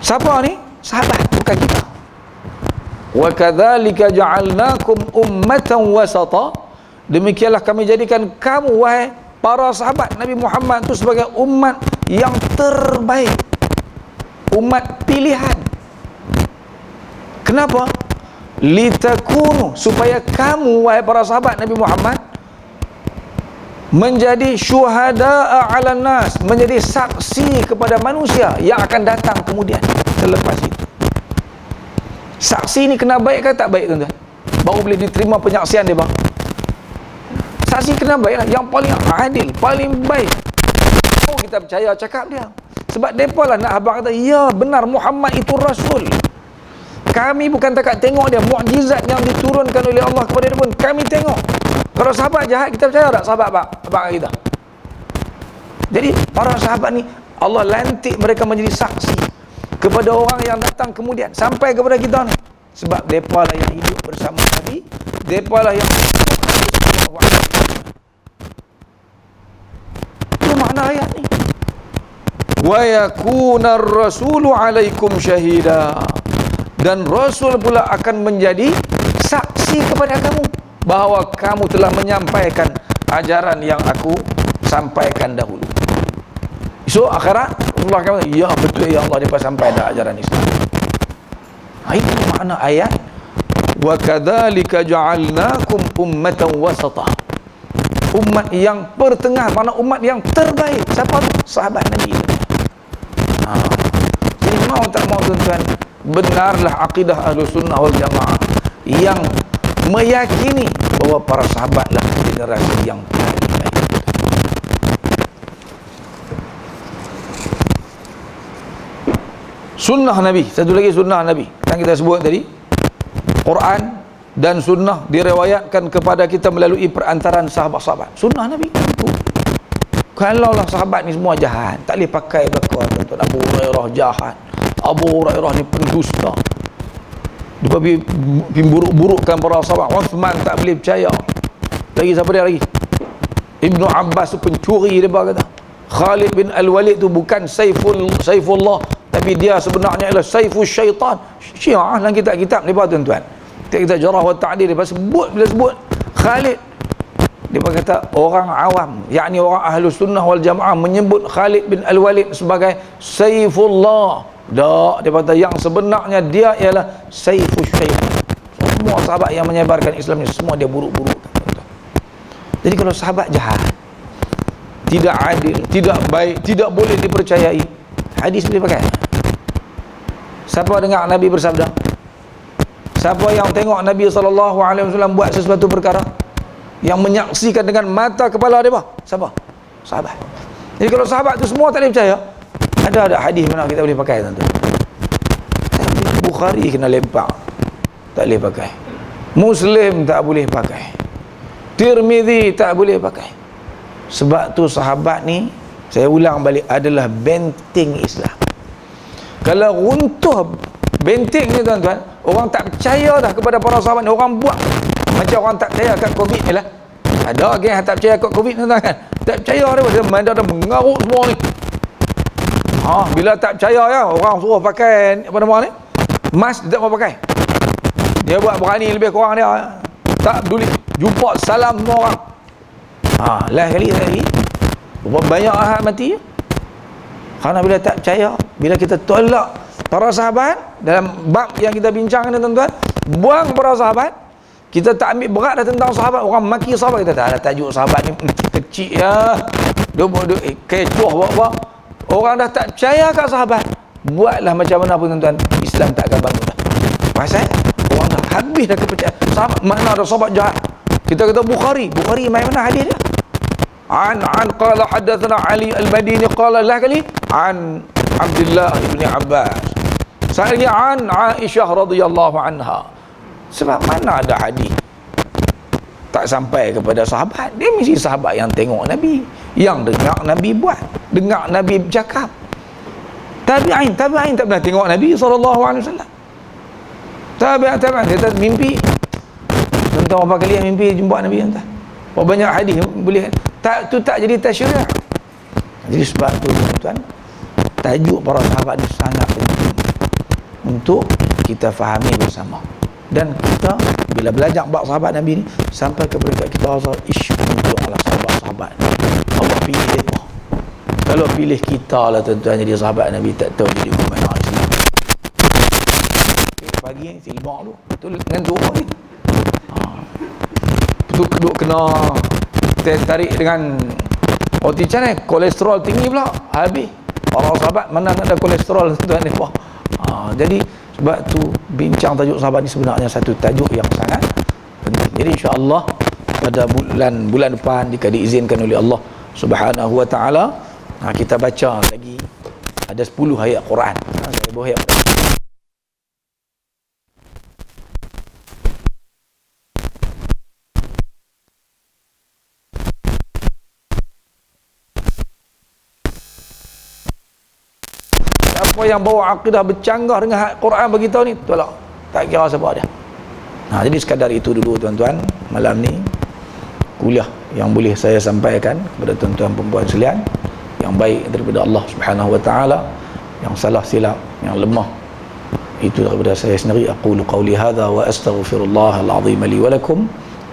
Speaker 1: Siapa ni? Sahabat, bukan kita. Wa kadzalika ja'alnakum ummatan wasata. Demikianlah kami jadikan kamu wahai para sahabat Nabi Muhammad itu sebagai umat yang terbaik, umat pilihan. Kenapa? Litakunu, supaya kamu wahai para sahabat Nabi Muhammad menjadi syuhada'a 'alan nas, menjadi saksi kepada manusia yang akan datang kemudian selepas itu. Saksi ni kena baik ke tak baik tuan-tuan? Baru boleh diterima penyaksian dia bang. Saksi kena baiklah, yang paling adil, paling baik. Oh, kita percaya cakap dia. Sebab mereka lah nak abang kata, ya benar Muhammad itu Rasul. Kami bukan takat tengok dia, mukjizat yang diturunkan oleh Allah kepada dia pun kami tengok. Kalau sahabat jahat, kita percaya tak sahabat abang kita? Jadi para sahabat ni Allah lantik mereka menjadi saksi kepada orang yang datang kemudian, sampai kepada kita ni. Sebab mereka lah yang hidup bersama Nabi, mereka lah yang itu makna ayat ni. Wa yakuna ar-rasulu 'alaikum syahida. Dan Rasul pula akan menjadi saksi kepada kamu bahawa kamu telah menyampaikan ajaran yang aku sampaikan dahulu. So akhirat Allah akan kata, ya betul ya Allah, dia sampai dah ajaran Islam. Itu makna ayat wa kadzalika ja'alnakum ummatan wasata. Umat yang pertengah, makna umat yang terbaik. Siapa tu? Sahabat Nabi. Jadi mau tak mau tuan-tuan, benarlah akidah Ahlussunnah wal Jamaah yang meyakini bahawa para sahabatlah generasi yang paling baik. Sunnah Nabi, satu lagi sunnah Nabi yang kita sebut tadi, Quran dan sunnah diriwayatkan kepada kita melalui perantaran sahabat-sahabat. Sunnah Nabi itu Kalau lah sahabat ni semua jahat, tak boleh pakai belakang tuan-tuan. Abu Hurairah jahat, Abu Hurairah ni pendusta, dia buruk-burukkan para sahabat. Uthman tak boleh percaya. Lagi siapa dia lagi? Ibnu Abbas tu pencuri, dia kata. Khalid bin Al-Walid tu bukan Saifullah, tapi dia sebenarnya adalah Saiful Syaitan. Syiah dalam kitab-kitab ni tuan-tuan. Kita Jarah wa Ta'dil, dia sebut, bila sebut Khalid, dia berkata orang awam, yakni orang Ahlus Sunnah wal Jamaah menyebut Khalid bin Al-Walid sebagai Saifullah. Tak, dia kata yang sebenarnya dia ialah Saiful Syaitan. Semua sahabat yang menyebarkan Islam ni semua dia buruk-buruk. Jadi kalau sahabat jahat, tidak adil, tidak baik, tidak boleh dipercayai, hadis boleh pakai? Siapa dengar Nabi bersabda? Siapa yang tengok Nabi SAW buat sesuatu perkara, yang menyaksikan dengan mata kepala dia, siapa? Sahabat. Jadi kalau sahabat tu semua tak boleh percaya, ada hadis mana kita boleh pakai tuan-tuan? Bukhari kena lempak, tak boleh pakai. Muslim tak boleh pakai. Tirmizi tak boleh pakai. Sebab tu sahabat ni, saya ulang balik, adalah benteng Islam. Kalau runtuh benteng ni tuan-tuan, orang tak percaya dah kepada para sahabat ni, orang buat macam orang tak percaya kat Covid ni lah. Ada geng yang tak percaya kat Covid tuan-tuan kan, tak percaya dia dah mengarut semua ni. Bila tak percaya ya, orang suruh pakai apa nama ni, mask, dia tak mau pakai. Dia buat berani lebih kurang, dia tak peduli, jumpa salam semua orang. Last kali banyak ahad mati. Kerana bila tak percaya, bila kita tolak para sahabat dalam bab yang kita bincang ni tuan-tuan, buang para sahabat, kita tak ambil berat dah tentang sahabat. Orang maki sahabat, kita tak ada tajuk sahabat ni kecil ya, dia kecoh buat-buat. Orang dah tak percaya kat sahabat, buatlah macam mana pun tuan-tuan, Islam tak akan bangun dah. Pasal orang dah habis dah kepercayaan sahabat. Mana ada sahabat jahat? Kita kata Bukhari main mana hadis dia? An qala hadatsana Ali Al-Madini qala lah kali an Abdullah ibn Abbas. Saya an Aisyah radhiyallahu anha. Sebab mana ada hadis tak sampai kepada sahabat? Dia mesti sahabat yang tengok Nabi, yang dengar Nabi buat, dengar Nabi bercakap. Tabi'in tak pernah tengok Nabi SAW. Tabi'in dia mimpi. Tentang berapa kali yang mimpi jumpa Nabi entah. Berapa banyak hadis boleh tak, tu tak jadi tasyri'. Jadi sebab tu tuan-tuan, tajuk para sahabat ni sangat penting untuk kita fahami bersama. Dan kita bila belajar bab sahabat Nabi ni, sampai ke peringkat kita rasa untuk sahabat-sahabat Allah pilih mereka. Kalau pilih kita lah tuan-tuan jadi sahabat Nabi, tak tahu jadi mana Islam. Pagi ni silbak tu dengan zuhur ni, duduk kena tarik dengan roti canai, kolesterol tinggi pula, habis. Para sahabat mana ada kolesterol tuan ni. Jadi sebab tu bincang tajuk sahabat ni sebenarnya satu tajuk yang sangat penting. Jadi insya-Allah pada bulan depan, jika diizinkan oleh Allah Subhanahu wa taala, kita baca lagi ada 10 ayat Quran. Saya bawa ayat Quran. Siapa yang bawa akidah bercanggah dengan Quran beritahu ni, tolak, tak kira siapa dia. Jadi sekadar itu dulu tuan-tuan, malam ni kuliah yang boleh saya sampaikan kepada tuan-tuan perempuan sekalian. Yang baik daripada Allah Subhanahu wa taala, yang salah silap, yang lemah itu daripada saya sendiri. Aqulu qawli hadza wa astaghfirullahal azim li wa lakum.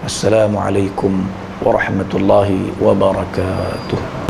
Speaker 1: Assalamualaikum warahmatullahi wabarakatuh.